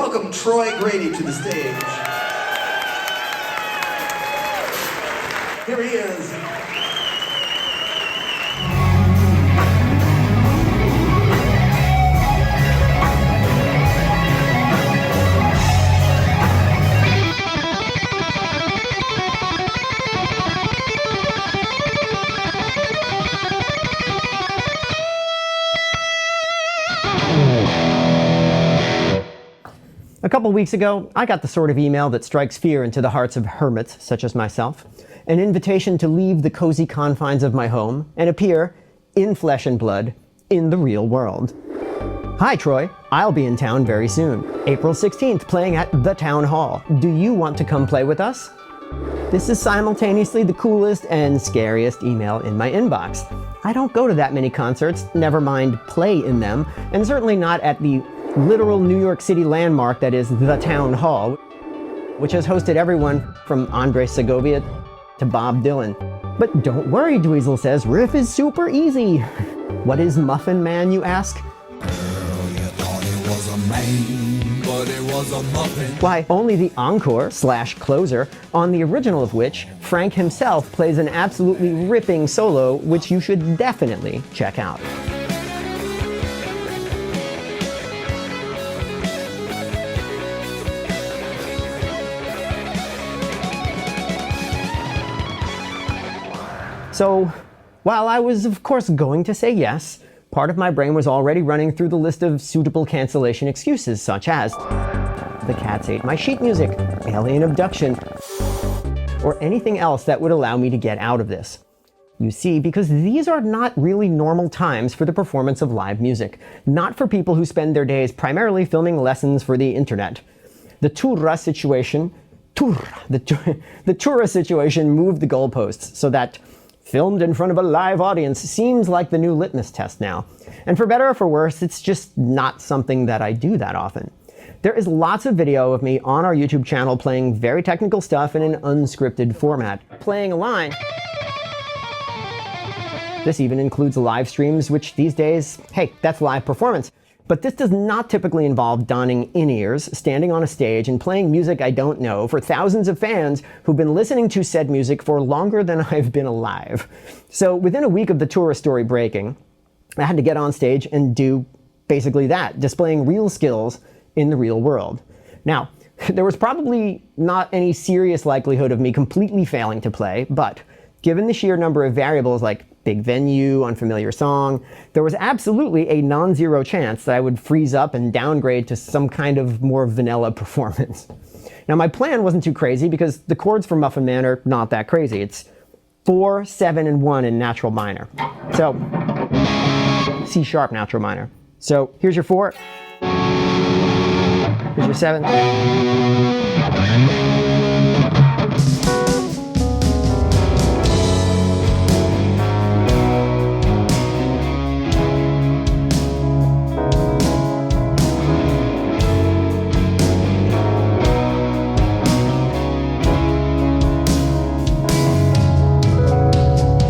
welcome Troy Grady to the stage. Here he is. A couple weeks ago, I got the sort of email that strikes fear into the hearts of hermits such as myself. An invitation to leave the cozy confines of my home and appear, in flesh and blood, in the real world. Hi Troy, I'll be in town very soon. April 16th, playing at the Town Hall. Do you want to come play with us? This is simultaneously the coolest and scariest email in my inbox. I don't go to that many concerts, never mind play in them, and certainly not at the literal New York City landmark that is the Town Hall, which has hosted everyone from Andre Segovia to Bob Dylan. But don't worry, Dweezil says, riff is super easy. What is Muffin Man, you ask? Why, only the encore/closer, on the original of which Frank himself plays an absolutely ripping solo, which you should definitely check out. So, while I was of course going to say yes, part of my brain was already running through the list of suitable cancellation excuses, such as the cats ate my sheet music, alien abduction, or anything else that would allow me to get out of this. You see, because these are not really normal times for the performance of live music, not for people who spend their days primarily filming lessons for the internet. The Tura situation moved the goalposts so that filmed in front of a live audience seems like the new litmus test now. And for better or for worse, it's just not something that I do that often. There is lots of video of me on our YouTube channel playing very technical stuff in an unscripted format. Playing a line. This even includes live streams, which these days, hey, that's live performance. But this does not typically involve donning in-ears, standing on a stage, and playing music I don't know for thousands of fans who've been listening to said music for longer than I've been alive. So within a week of the Tura story breaking, I had to get on stage and do basically that, displaying real skills in the real world. Now, there was probably not any serious likelihood of me completely failing to play, but given the sheer number of variables like big venue, unfamiliar song, there was absolutely a non-zero chance that I would freeze up and downgrade to some kind of more vanilla performance. Now my plan wasn't too crazy because the chords for Muffin Man are not that crazy. It's 4, 7, and 1 in natural minor. So, C sharp natural minor. So here's your 4, here's your 7,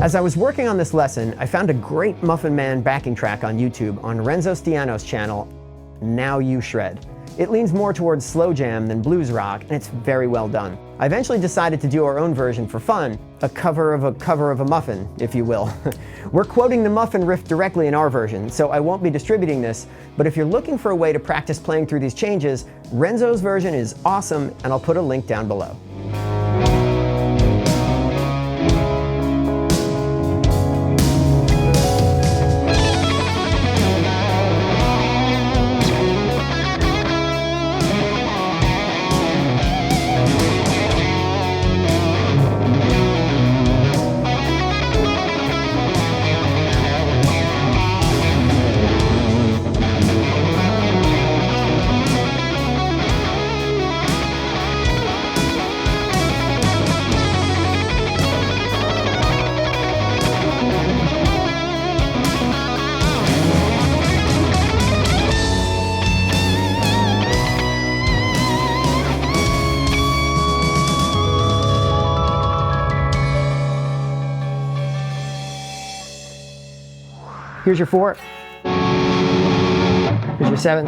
As I was working on this lesson, I found a great Muffin Man backing track on YouTube on Renzo Stiano's channel, Now You Shred. It leans more towards slow jam than blues rock, and it's very well done. I eventually decided to do our own version for fun, a cover of a muffin, if you will. We're quoting the muffin riff directly in our version, so I won't be distributing this, but if you're looking for a way to practice playing through these changes, Renzo's version is awesome, and I'll put a link down below. Here's your 4. Here's your 7.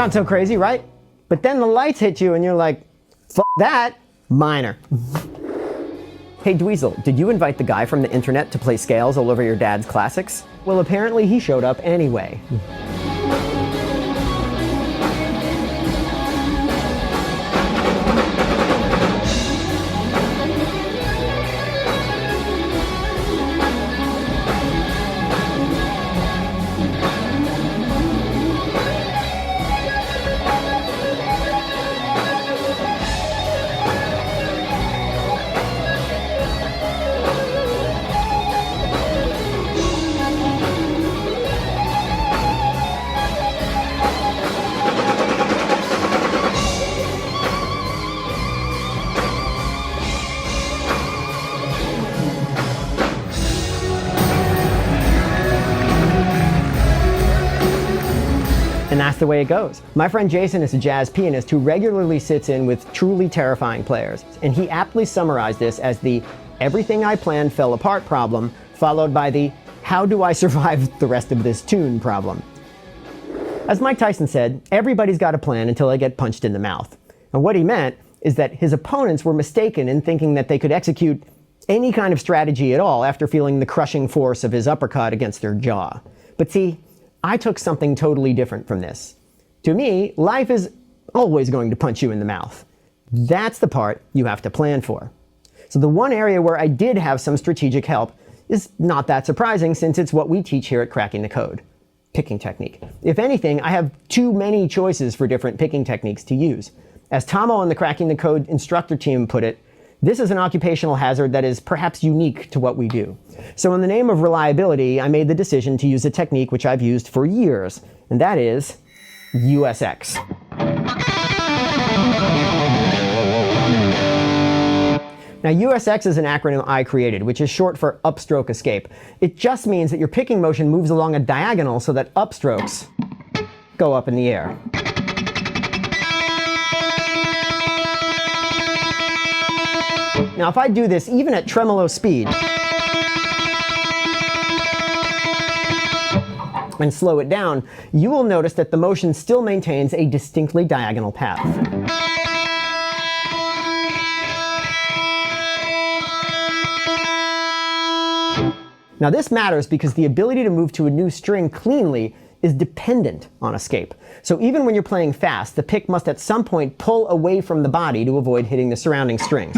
Not so crazy, right? But then the lights hit you and you're like, F that, minor. Hey Dweezil, did you invite the guy from the internet to play scales all over your dad's classics? Well, apparently he showed up anyway. And that's the way it goes. My friend Jason is a jazz pianist who regularly sits in with truly terrifying players. And he aptly summarized this as the everything I planned fell apart problem, followed by the how do I survive the rest of this tune problem. As Mike Tyson said, everybody's got a plan until they get punched in the mouth. And what he meant is that his opponents were mistaken in thinking that they could execute any kind of strategy at all after feeling the crushing force of his uppercut against their jaw. But see, I took something totally different from this. To me, life is always going to punch you in the mouth. That's the part you have to plan for. So the one area where I did have some strategic help is not that surprising since it's what we teach here at Cracking the Code. Picking technique. If anything, I have too many choices for different picking techniques to use. As Tomo on the Cracking the Code instructor team put it, this is an occupational hazard that is perhaps unique to what we do. So in the name of reliability, I made the decision to use a technique which I've used for years, and that is USX. Now USX is an acronym I created, which is short for upstroke escape. It just means that your picking motion moves along a diagonal so that upstrokes go up in the air. Now if I do this even at tremolo speed and slow it down, you will notice that the motion still maintains a distinctly diagonal path. Now this matters because the ability to move to a new string cleanly is dependent on escape. So even when you're playing fast, the pick must at some point pull away from the body to avoid hitting the surrounding strings.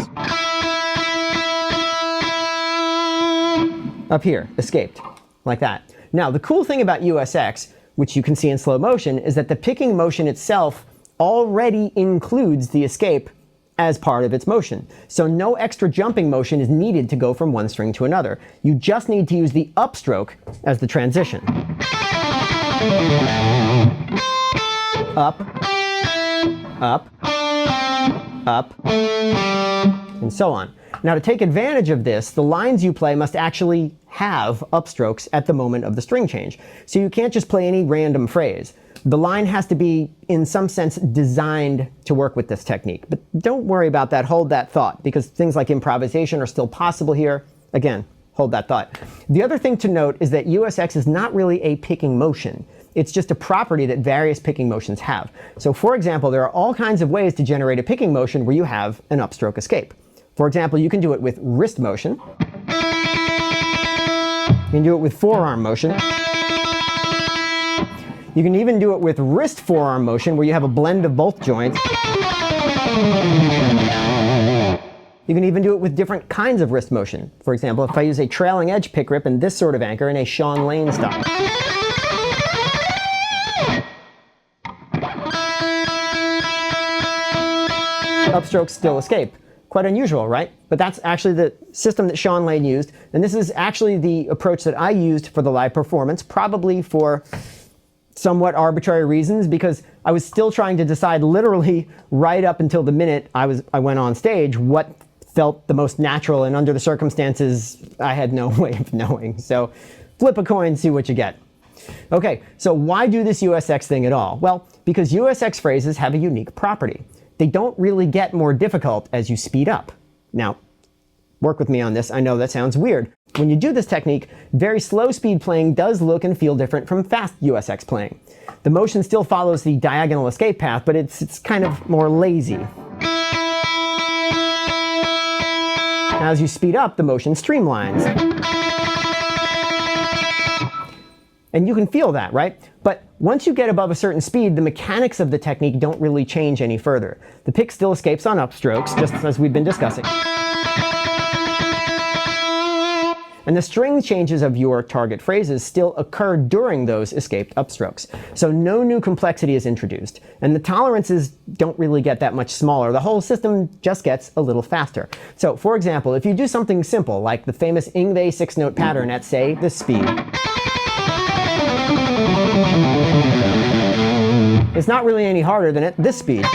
Up here, escaped, like that. Now the cool thing about USX, which you can see in slow motion, is that the picking motion itself already includes the escape as part of its motion. So no extra jumping motion is needed to go from one string to another. You just need to use the upstroke as the transition. Up, up, up, and so on. Now to take advantage of this, the lines you play must actually have upstrokes at the moment of the string change. So you can't just play any random phrase. The line has to be, in some sense, designed to work with this technique. But don't worry about that, hold that thought, because things like improvisation are still possible here. Again, hold that thought. The other thing to note is that USX is not really a picking motion. It's just a property that various picking motions have. So for example, there are all kinds of ways to generate a picking motion where you have an upstroke escape. For example, you can do it with wrist motion. You can do it with forearm motion. You can even do it with wrist forearm motion where you have a blend of both joints. You can even do it with different kinds of wrist motion. For example, if I use a trailing edge pick rip and this sort of anchor in a Sean Lane style. Upstrokes still escape. Quite unusual, right? But that's actually the system that Sean Lane used, and this is actually the approach that I used for the live performance, probably for somewhat arbitrary reasons, because I was still trying to decide literally right up until the minute I went on stage what felt the most natural, and under the circumstances, I had no way of knowing. So flip a coin, see what you get. Okay, so why do this USX thing at all? Well, because USX phrases have a unique property. They don't really get more difficult as you speed up. Now, work with me on this. I know that sounds weird. When you do this technique, very slow speed playing does look and feel different from fast USX playing. The motion still follows the diagonal escape path, but it's kind of more lazy. As you speed up, the motion streamlines. And you can feel that, right? But once you get above a certain speed, the mechanics of the technique don't really change any further. The pick still escapes on upstrokes, just as we've been discussing. And the string changes of your target phrases still occur during those escaped upstrokes. So no new complexity is introduced. And the tolerances don't really get that much smaller. The whole system just gets a little faster. So for example, if you do something simple, like the famous Yngwie 6-note pattern at, say, this speed. It's not really any harder than at this speed.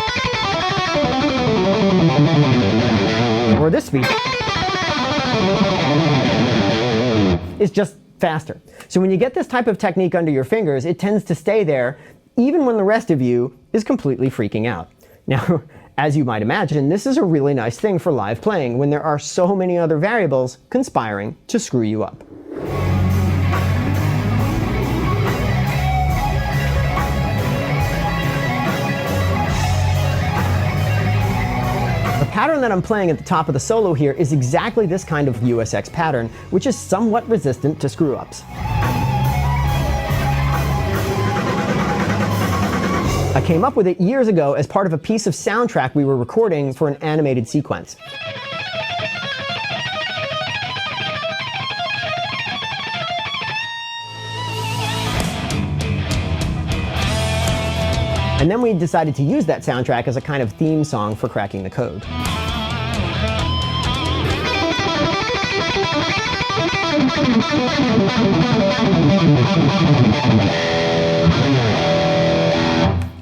Or this speed. It's just faster. So when you get this type of technique under your fingers, it tends to stay there even when the rest of you is completely freaking out. Now, as you might imagine, this is a really nice thing for live playing when there are so many other variables conspiring to screw you up. The pattern that I'm playing at the top of the solo here is exactly this kind of USX pattern, which is somewhat resistant to screw-ups. I came up with it years ago as part of a piece of soundtrack we were recording for an animated sequence. And then we decided to use that soundtrack as a kind of theme song for cracking the code.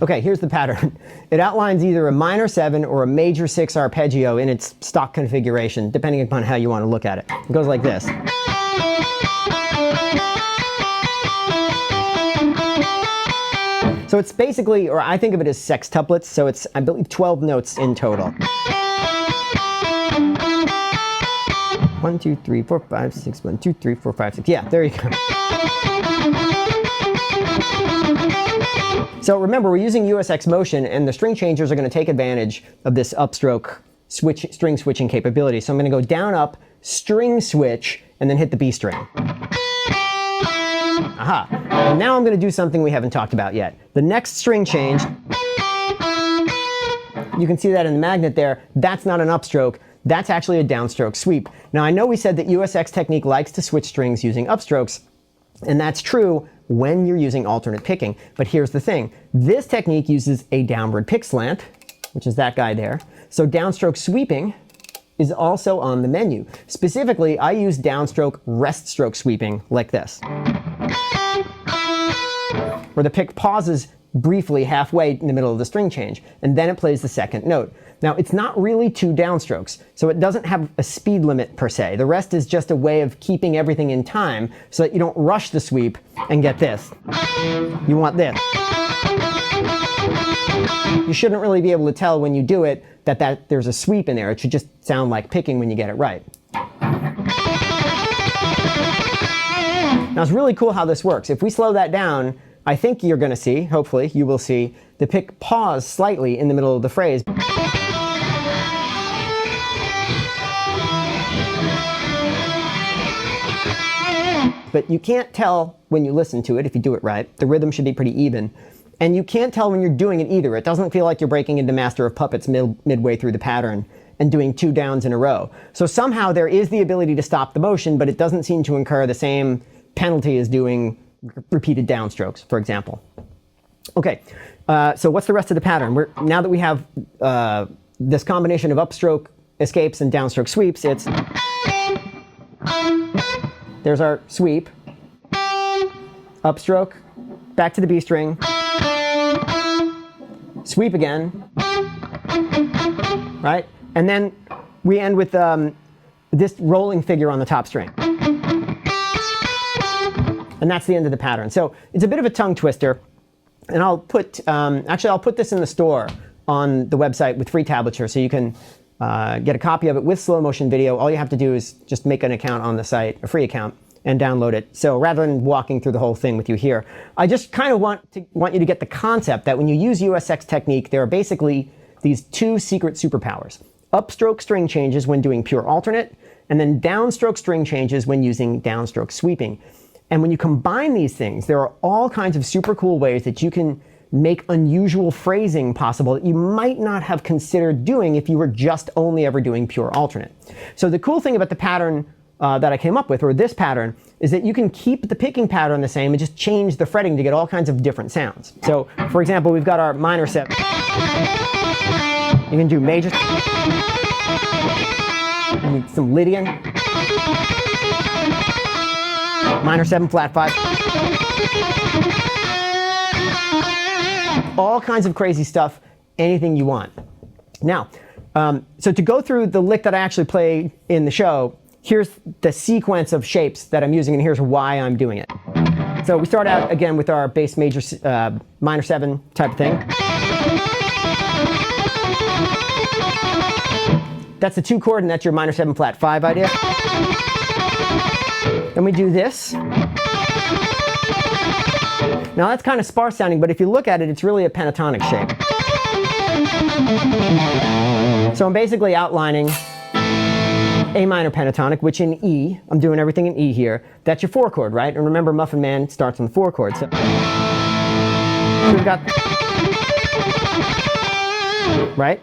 Okay, here's the pattern. It outlines either a minor 7 or a major 6 arpeggio in its stock configuration, depending upon how you want to look at it. It goes like this. So it's basically, or I think of it as sextuplets, so it's, I believe, 12 notes in total. 1, 2, 3, 4, 5, 6, 1, 2, 3, 4, 5, 6. Yeah, there you go. So remember, we're using USX motion, and the string changers are going to take advantage of this upstroke string switching capability. So I'm going to go down, up, string switch, and then hit the B string. Aha. And now I'm going to do something we haven't talked about yet. The next string change, you can see that in the magnet there, that's not an upstroke, that's actually a downstroke sweep. Now I know we said that USX technique likes to switch strings using upstrokes, and that's true when you're using alternate picking. But here's the thing, this technique uses a downward pick slant, which is that guy there. So downstroke sweeping is also on the menu. Specifically, I use downstroke rest stroke sweeping like this, where the pick pauses briefly halfway in the middle of the string change, and then it plays the second note. Now, it's not really 2 downstrokes, so it doesn't have a speed limit per se. The rest is just a way of keeping everything in time so that you don't rush the sweep and get this. You want this. You shouldn't really be able to tell when you do it that there's a sweep in there. It should just sound like picking when you get it right. Now, it's really cool how this works. If we slow that down, I think you're going to see, hopefully you will see, the pick pause slightly in the middle of the phrase. But you can't tell when you listen to it if you do it right. The rhythm should be pretty even. And you can't tell when you're doing it either. It doesn't feel like you're breaking into Master of Puppets midway through the pattern and doing 2 downs in a row. So somehow there is the ability to stop the motion, but it doesn't seem to incur the same penalty as doing repeated downstrokes, for example. Okay, so what's the rest of the pattern? Now that we have this combination of upstroke escapes and downstroke sweeps, it's... There's our sweep, upstroke, back to the B string, sweep again, right? And then we end with this rolling figure on the top string. And that's the end of the pattern. So it's a bit of a tongue twister. And I'll put, actually I'll put this in the store on the website with free tablature so you can get a copy of it with slow motion video, all you have to do is just make an account on the site, a free account, and download it. So rather than walking through the whole thing with you here, I just kind of want you to get the concept that when you use USX technique, there are basically these two secret superpowers. Upstroke string changes when doing pure alternate, and then downstroke string changes when using downstroke sweeping. And when you combine these things, there are all kinds of super cool ways that you can make unusual phrasing possible that you might not have considered doing if you were just only ever doing pure alternate. So the cool thing about the pattern that I came up with, or this pattern, is that you can keep the picking pattern the same and just change the fretting to get all kinds of different sounds. So, for example, we've got our minor 7. You can do major, some Lydian, minor 7 flat 5. All kinds of crazy stuff, anything you want. Now, so to go through the lick that I actually play in the show, here's the sequence of shapes that I'm using, and here's why I'm doing it. So we start out again with our bass major minor 7 type of thing. That's the 2 chord, and that's your minor 7 flat 5 idea. Then we do this. Now that's kind of sparse sounding, but if you look at it, it's really a pentatonic shape. So I'm basically outlining A minor pentatonic, which in E, I'm doing everything in E here. That's your 4 chord, right? And remember, Muffin Man starts on the 4 chord. So we've got, right?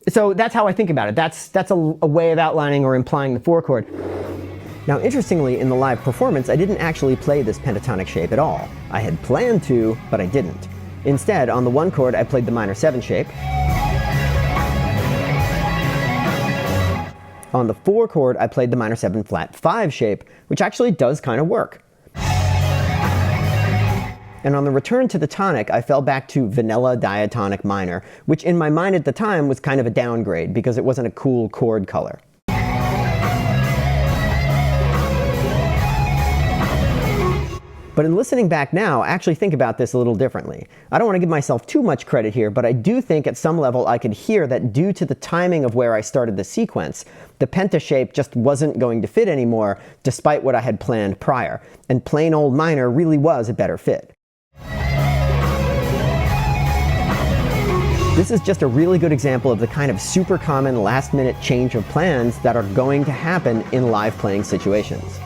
So that's how I think about it. That's a way of outlining or implying the 4 chord. Now, interestingly, in the live performance, I didn't actually play this pentatonic shape at all. I had planned to, but I didn't. Instead, on the 1 chord, I played the minor 7 shape. On the 4 chord, I played the minor 7 flat 5 shape, which actually does kind of work. And on the return to the tonic, I fell back to vanilla diatonic minor, which in my mind at the time was kind of a downgrade because it wasn't a cool chord color. But in listening back now, I actually think about this a little differently. I don't want to give myself too much credit here, but I do think at some level I could hear that due to the timing of where I started the sequence, the penta shape just wasn't going to fit anymore, despite what I had planned prior. And plain old minor really was a better fit. This is just a really good example of the kind of super common last-minute change of plans that are going to happen in live playing situations.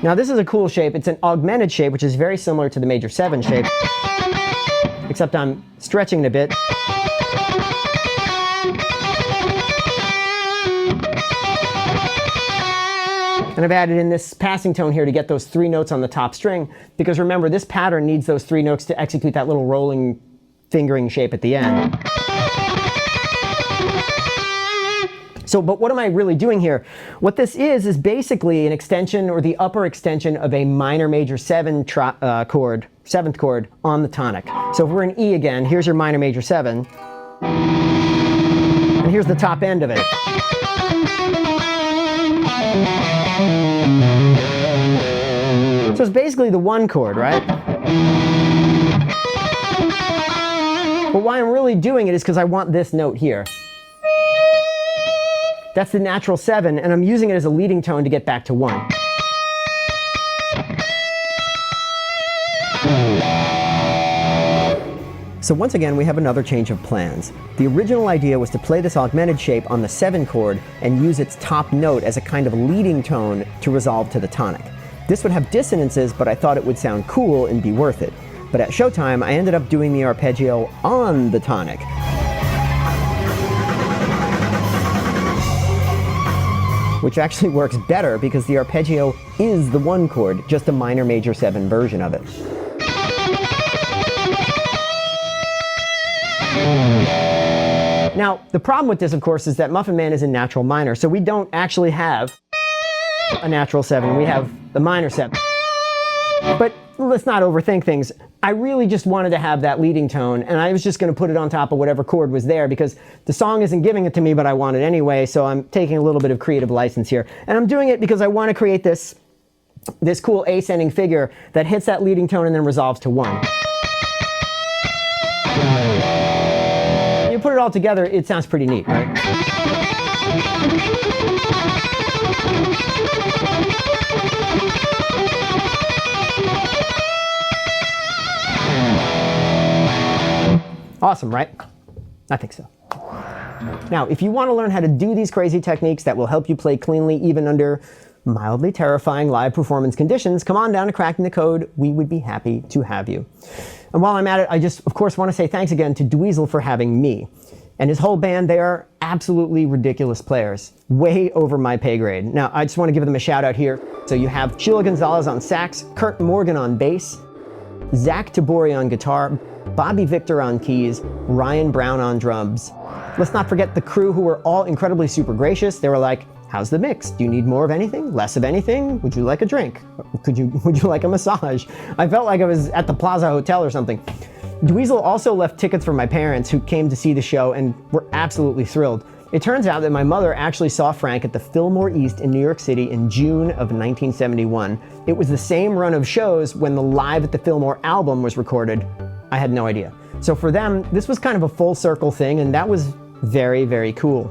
Now this is a cool shape. It's an augmented shape, which is very similar to the major 7 shape, except I'm stretching it a bit. And I've added in this passing tone here to get those 3 notes on the top string, because remember, this pattern needs those 3 notes to execute that little rolling fingering shape at the end. So, but what am I really doing here? What this is basically an extension or the upper extension of a minor major 7 chord, 7th chord on the tonic. So if we're in E again, here's your minor major 7. And here's the top end of it. So it's basically the 1 chord, right? But why I'm really doing it is because I want this note here. That's the natural 7, and I'm using it as a leading tone to get back to 1. So once again, we have another change of plans. The original idea was to play this augmented shape on the 7 chord and use its top note as a kind of leading tone to resolve to the tonic. This would have dissonances, but I thought it would sound cool and be worth it. But at showtime, I ended up doing the arpeggio on the tonic. Which actually works better because the arpeggio is the 1 chord, just a minor major 7 version of it. Now, the problem with this, of course, is that Muffin Man is in natural minor, so we don't actually have a natural 7, we have the minor 7. But let's not overthink things. I really just wanted to have that leading tone, and I was just going to put it on top of whatever chord was there because the song isn't giving it to me, but I want it anyway, so I'm taking a little bit of creative license here. And I'm doing it because I want to create this cool ascending figure that hits that leading tone and then resolves to 1. When you put it all together, it sounds pretty neat, right? Awesome, right? I think so. Now, if you want to learn how to do these crazy techniques that will help you play cleanly even under mildly terrifying live performance conditions, come on down to Cracking the Code. We would be happy to have you. And while I'm at it, I just, of course, want to say thanks again to Dweezil for having me. And his whole band, they are absolutely ridiculous players, way over my pay grade. Now, I just want to give them a shout out here. So you have Sheila Gonzalez on sax, Kurt Morgan on bass, Zach Tabori on guitar, Bobby Victor on keys, Ryan Brown on drums. Let's not forget the crew, who were all incredibly super gracious. They were like, how's the mix? Do you need more of anything? Less of anything? Would you like a drink? Would you like a massage? I felt like I was at the Plaza Hotel or something. Dweezil also left tickets for my parents, who came to see the show and were absolutely thrilled. It turns out that my mother actually saw Frank at the Fillmore East in New York City in June of 1971. It was the same run of shows when the Live at the Fillmore album was recorded. I had no idea. So for them, this was kind of a full circle thing, and that was very, very cool.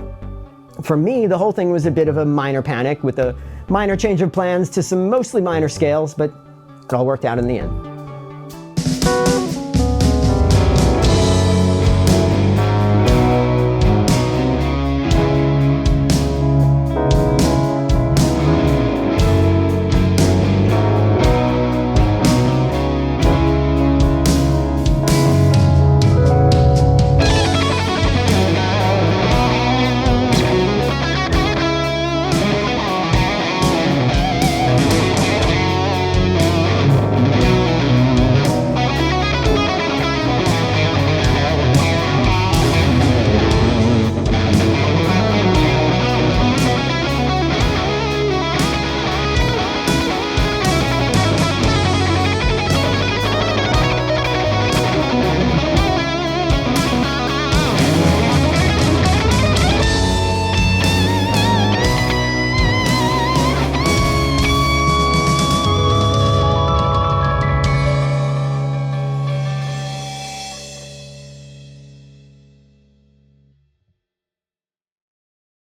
For me, the whole thing was a bit of a minor panic with a minor change of plans to some mostly minor scales, but it all worked out in the end.